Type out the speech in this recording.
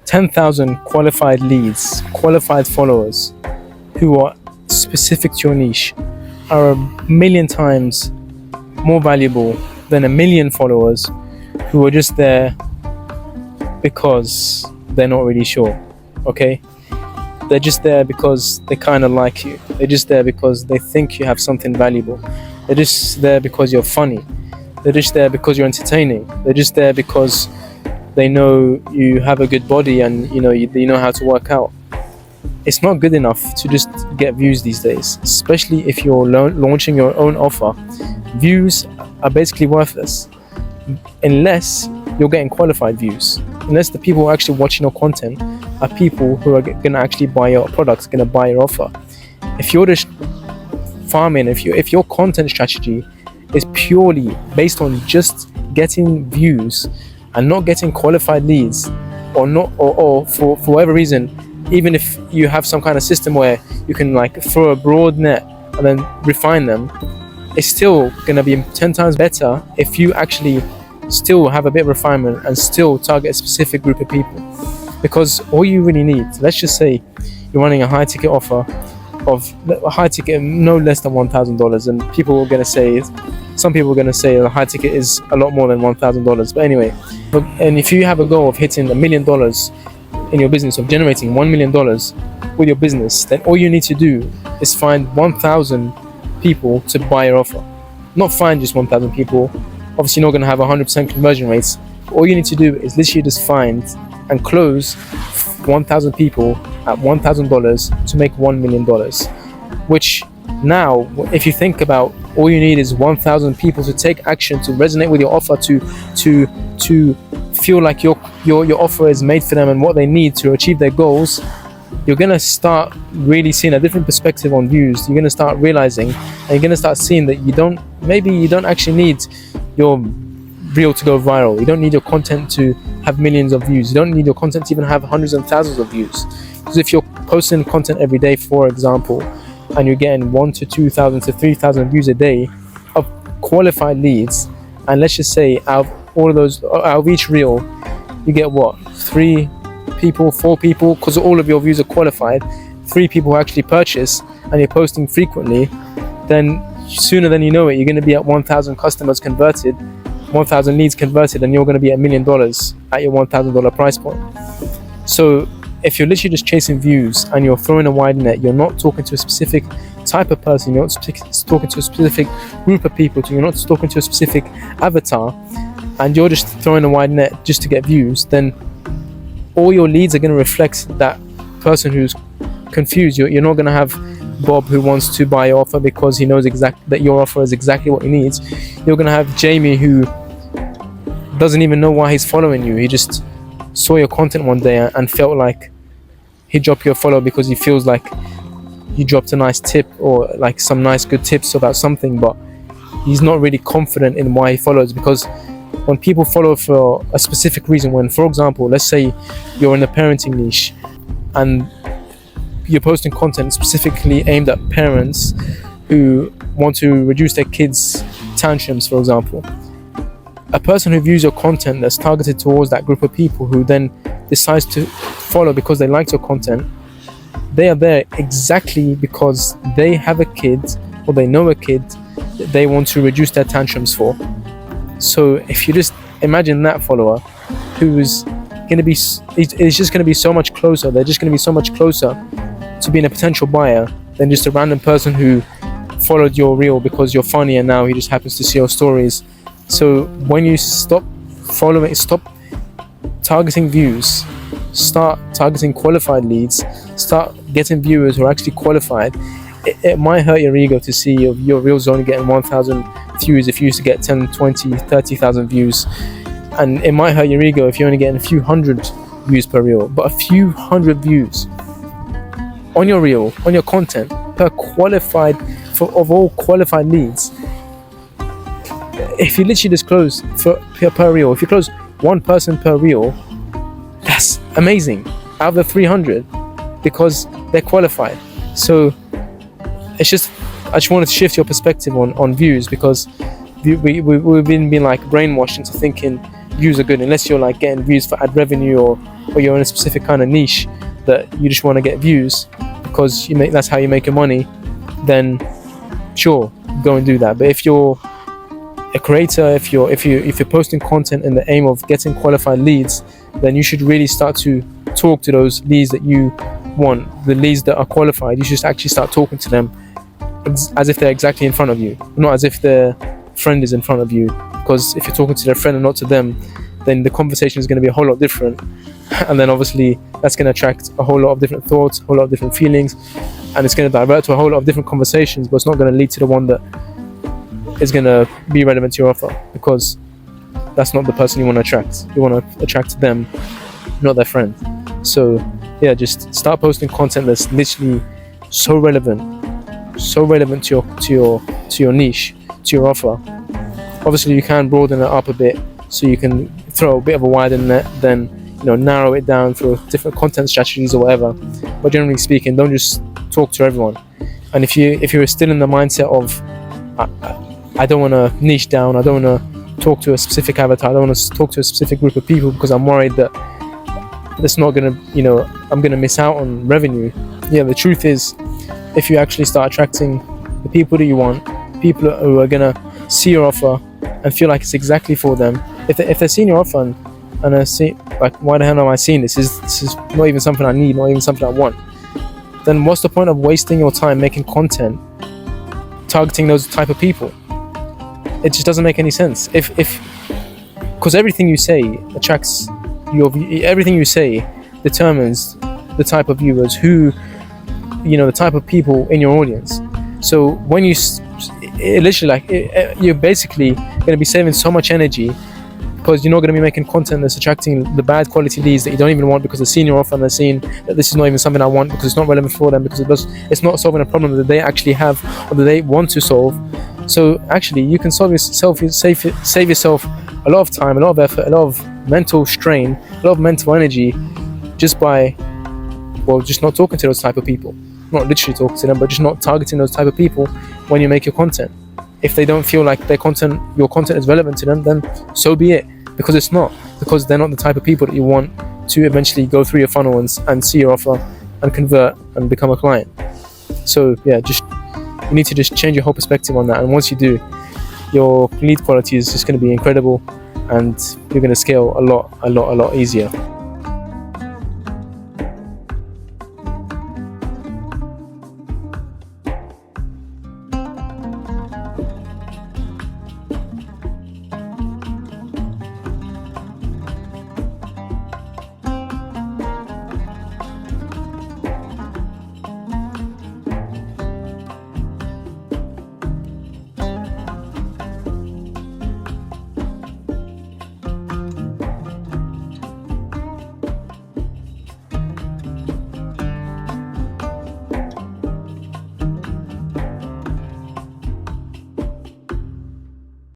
10,000 qualified leads, qualified followers who are specific to your niche are a million times more valuable than a million followers who are just there because they're not really sure. Okay? They're just there because they kind of like you. They're just there because they think you have something valuable. They're just there because you're funny. They're just there because you're entertaining. They're just there because they know you have a good body and you know how to work out. It's not good enough to just get views these days, especially if you're launching your own offer. Views are basically worthless unless you're getting qualified views, unless the people who are actually watching your content are people who are going to actually buy your products, going to buy your offer. If you're just farming, if your content strategy is purely based on just getting views and not getting qualified leads, or for whatever reason, even if you have some kind of system where you can like throw a broad net and then refine them, it's still going to be 10 times better if you actually still have a bit of refinement and still target a specific group of people. Because all you really need, let's just say you're running a high ticket offer of a high ticket no less than $1,000, and people are going to say, some people are going to say the high ticket is a lot more than $1,000. But anyway, and if you have a goal of hitting $1 million in your business, of generating $1 million with your business, then all you need to do is find 1,000 people to buy your offer. Not find just 1,000 people. Obviously, you're not going to have 100% conversion rates. All you need to do is literally just find and close 1,000 people at $1,000 to make $1 million. Which now, if you think about, all you need is 1,000 people to take action, to resonate with your offer, to feel like your offer is made for them and what they need to achieve their goals. You're going to start really seeing a different perspective on views. You're going to start realizing, and you're going to start seeing that you don't actually need your reel to go viral. You don't need your content to have millions of views. You don't need your content to even have hundreds and thousands of views. Because if you're posting content every day, for example, and you're getting 1,000 to 2,000 to 3,000 views a day of qualified leads, and let's just say out of each reel, you get what? 3 people, 4 people, because all of your views are qualified, 3 people who actually purchase, and you're posting frequently, then sooner than you know it, you're going to be at 1,000 customers converted, 1,000 leads converted, and you're going to be at $1 million at your $1,000 price point. So if you're literally just chasing views and you're throwing a wide net, you're not talking to a specific type of person, you're not talking to a specific group of people, you're not talking to a specific avatar, and you're just throwing a wide net just to get views, then all your leads are going to reflect that person who's confused. You're not going to have Bob who wants to buy your offer because he knows that your offer is exactly what he needs. You're going to have Jamie who doesn't even know why he's following you. He just saw your content one day and felt like he dropped your follow because he feels like you dropped a nice tip or like some nice good tips about something, but he's not really confident in why he follows. Because when people follow for a specific reason, when, for example, let's say you're in the parenting niche and you're posting content specifically aimed at parents who want to reduce their kids' tantrums, for example, a person who views your content that's targeted towards that group of people who then decides to follow because they like your content, they are there exactly because they have a kid or they know a kid that they want to reduce their tantrums for. So if you just imagine that follower who's going to be, it's just going to be so much closer, they're just going to be so much closer to being a potential buyer than just a random person who followed your reel because you're funny and now he just happens to see your stories. So when you stop targeting views, start targeting qualified leads, start getting viewers who are actually qualified, it might hurt your ego to see your reels only getting 1,000 views if you used to get 10, 20, 30,000 views. And it might hurt your ego if you're only getting a few hundred views per reel. But a few hundred views on your reel, on your content, per qualified, of all qualified leads, if you literally just close per reel, if you close one person per reel, that's amazing out of the 300 because they're qualified. So it's just, I just wanted to shift your perspective on views, because we've been like brainwashed into thinking views are good unless you're like getting views for ad revenue or or you're in a specific kind of niche that you just want to get views because that's how you make your money, then sure, go and do that. But if you're a creator, if you're posting content in the aim of getting qualified leads, then you should really start to talk to those leads that you want, the leads that are qualified. You should actually start talking to them as if they're exactly in front of you, not as if their friend is in front of you. Because if you're talking to their friend and not to them, then the conversation is going to be a whole lot different, and then obviously that's going to attract a whole lot of different thoughts, a whole lot of different feelings, and it's going to divert to a whole lot of different conversations, but it's not going to lead to the one that is going to be relevant to your offer, because that's not the person you want to attract. You want to attract them, not their friend. So yeah, just start posting content that's literally so relevant to your niche, to your offer. Obviously you can broaden it up a bit, so you can throw a bit of a wider net, then narrow it down through different content strategies or whatever. But generally speaking, don't just talk to everyone. And if you're still in the mindset of I don't want to niche down, I don't want to talk to a specific avatar, I don't want to talk to a specific group of people because I'm worried that that's not gonna, I'm gonna miss out on revenue. Yeah, the truth is, if you actually start attracting the people that you want, people who are gonna see your offer and feel like it's exactly for them. If they're seeing your offer and I see, like, why the hell am I seeing this? This is not even something I need, not even something I want. Then what's the point of wasting your time making content targeting those type of people? It just doesn't make any sense. Because everything you say attracts everything you say determines the type of viewers, the type of people in your audience. So when you're basically going to be saving so much energy, because you're not going to be making content that's attracting the bad quality leads that you don't even want, because they're seeing your offer and they're seeing that this is not even something I want, because it's not relevant for them, because it's not solving a problem that they actually have or that they want to solve. So actually you can save yourself a lot of time, a lot of effort, a lot of mental strain, a lot of mental energy, just by just not talking to those type of people. Not literally talking to them, but just not targeting those type of people when you make your content. If they don't feel like your content is relevant to them, then so be it, because it's not, because they're not the type of people that you want to eventually go through your funnel and see your offer and convert and become a client. So yeah, you need to just change your whole perspective on that, and once you do, your lead quality is just going to be incredible, and you're going to scale a lot easier.